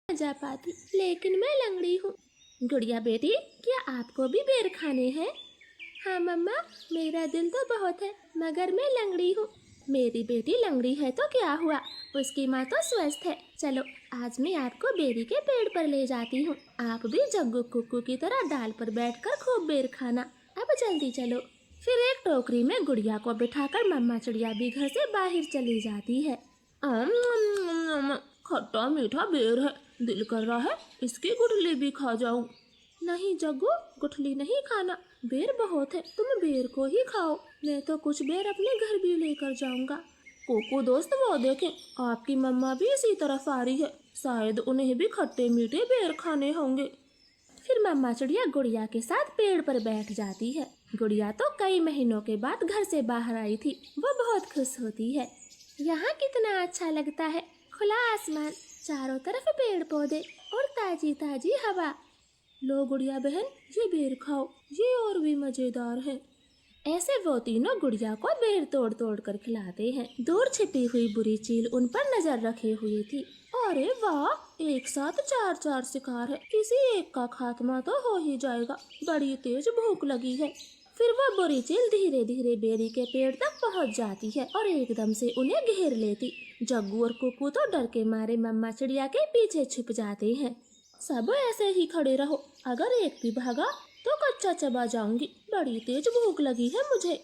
जा पाती, लेकिन मैं लंगड़ी हूँ। गुड़िया बेटी, क्या आपको भी बेर खाने हैं? हाँ मम्मा, मेरा दिल तो बहुत है, मगर मैं लंगड़ी हूँ। मेरी बेटी लंगड़ी है तो क्या हुआ, उसकी माँ तो स्वस्थ है। चलो आज मैं आपको बेरी के पेड़ पर ले जाती हूँ। आप भी जग्गू कुक्कू की तरह डाल पर बैठकर खूब बेर खाना। अब जल्दी चलो। फिर एक टोकरी में गुड़िया को बिठाकर मम्मा चिड़िया भी घर से बाहर चली जाती है। खट्टा मीठा बेर है, दिल कर रहा है इसकी गुठली भी खा जाऊं। नहीं जग्गू, गुठली नहीं खाना, बेर बहुत है, तुम बेर को ही खाओ। मैं तो कुछ बेर अपने घर भी लेकर जाऊंगा। कोको दोस्त, वो देखें, आपकी मम्मा भी इसी तरफ आ रही है, शायद उन्हें भी खट्टे मीठे बेर खाने होंगे। फिर मम्मा चिड़िया गुड़िया के साथ पेड़ पर बैठ जाती है। गुड़िया तो कई महीनों के बाद घर से बाहर आई थी, वो बहुत खुश होती है। यहाँ कितना अच्छा लगता है, खुला आसमान, चारों तरफ पेड़ पौधे और ताजी ताजी हवा। लो गुड़िया बहन, ये बेर खाओ, ये और भी मजेदार है। ऐसे वो तीनों गुड़िया को बेर तोड़ तोड़ कर खिलाते हैं। दूर छिपी हुई बुरी चील उन पर नजर रखे हुए थी। अरे वाह, एक साथ चार चार शिकार है, किसी एक का खात्मा तो हो ही जाएगा, बड़ी तेज भूख लगी है। फिर वो बुरी चील धीरे धीरे बेरी के पेड़ तक पहुंच जाती है और एकदम से उन्हें घेर लेती। जग्गू और कुक्कू तो डर के मारे मम्मा चिड़िया के पीछे छिप जाते हैं। सब ऐसे ही खड़े रहो, अगर एक भी भागा तो कच्चा चबा जाऊंगी, बड़ी तेज भूख लगी है मुझे।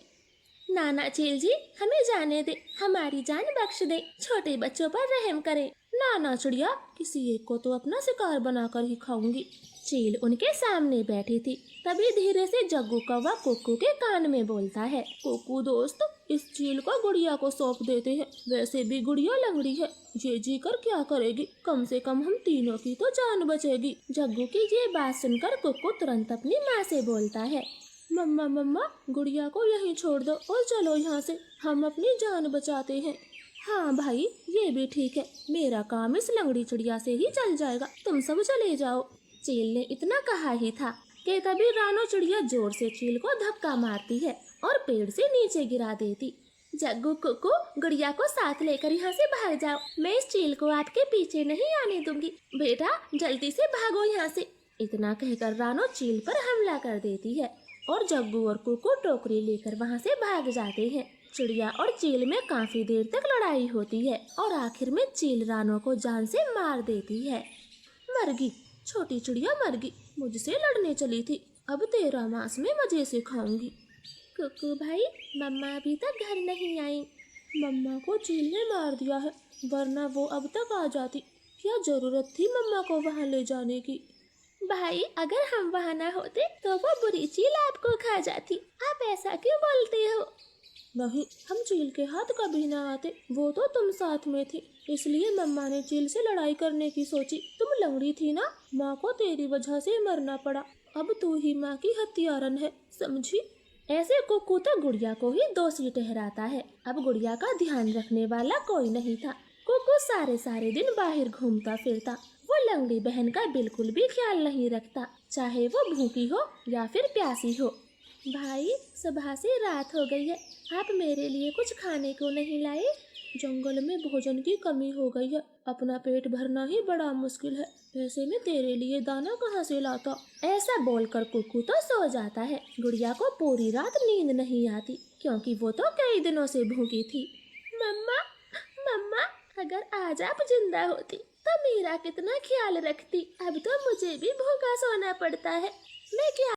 नाना चील जी, हमें जाने दे, हमारी जान बख्श दे, छोटे बच्चों पर रहम करें। नाना चिड़िया, किसी एक को तो अपना शिकार बनाकर ही खाऊंगी। चील उनके सामने बैठी थी, तभी धीरे से जग्गू कौवा कुक्कू के कान में बोलता है, कुक्कू दोस्त, इस चील को गुड़िया को सौंप देते हैं, वैसे भी गुड़िया लंगड़ी है, ये जी कर क्या करेगी, कम से कम हम तीनों की तो जान बचेगी। जग्गू की ये बात सुनकर कुक्कू तुरंत अपनी माँ से बोलता है, मम्मा मम्मा, गुड़िया को यहीं छोड़ दो और चलो यहाँ से, हम अपनी जान बचाते हैं। हाँ भाई, ये भी ठीक है, मेरा काम इस लंगड़ी चिड़िया से ही चल जाएगा, तुम सब चले जाओ। चील ने इतना कहा ही था कि तभी रानो चिड़िया जोर से चील को धक्का मारती है और पेड़ से नीचे गिरा देती। जग्गू कुक्कू, गुड़िया को साथ लेकर यहाँ से भाग जाओ, मैं इस चील को आपके पीछे नहीं आने दूंगी, बेटा जल्दी से भागो यहाँ से। इतना कहकर रानो चील पर हमला कर देती है और जग्गू और कुक्कू टोकरी लेकर वहाँ से भाग जाते हैं। चिड़िया और चील में काफी देर तक लड़ाई होती है और आखिर में चील रानो को जान से मार देती है। मरगी, छोटी चिड़िया मरगी, मुझसे लड़ने चली थी, अब तेरा मांस में मजे से खाऊंगी। कुक्कू भाई, मम्मा अभी तक घर नहीं आई। मम्मा को चील ने मार दिया है, वरना वो अब तक आ जाती, क्या जरूरत थी मम्मा को वहाँ ले जाने की। भाई, अगर हम वहाँ न होते तो वो बुरी चील आपको खा जाती, आप ऐसा क्यों बोलते हो? नहीं, हम चील के हाथ कभी ना आते, वो तो तुम साथ में थी, इसलिए मम्मा ने चील से लड़ाई करने की सोची। तुम लंगड़ी थी ना, माँ को तेरी वजह से मरना पड़ा, अब तू ही माँ की हत्यारन है, समझी? ऐसे कुक्कू तो गुड़िया को ही दोषी ठहराता है। अब गुड़िया का ध्यान रखने वाला कोई नहीं था। कुक्कू सारे सारे दिन बाहर घूमता फिरता, वो लंगड़ी बहन का बिल्कुल भी ख्याल नहीं रखता, चाहे वो भूखी हो या फिर प्यासी हो। भाई, सुबह से रात हो गई है, आप मेरे लिए कुछ खाने को नहीं लाए? जंगल में भोजन की कमी हो गई है, अपना पेट भरना ही बड़ा मुश्किल है, ऐसे में तेरे लिए दाना कहाँ से लाता? ऐसा बोलकर कुक्कू तो सो जाता है। गुड़िया को पूरी रात नींद नहीं आती, क्योंकि वो तो कई दिनों से भूखी थी। मम्मा मम्मा, अगर आज आप जिंदा होती तो मेरा कितना ख्याल रखती, अब तो मुझे भी भूखा सोना पड़ता है, मैं क्या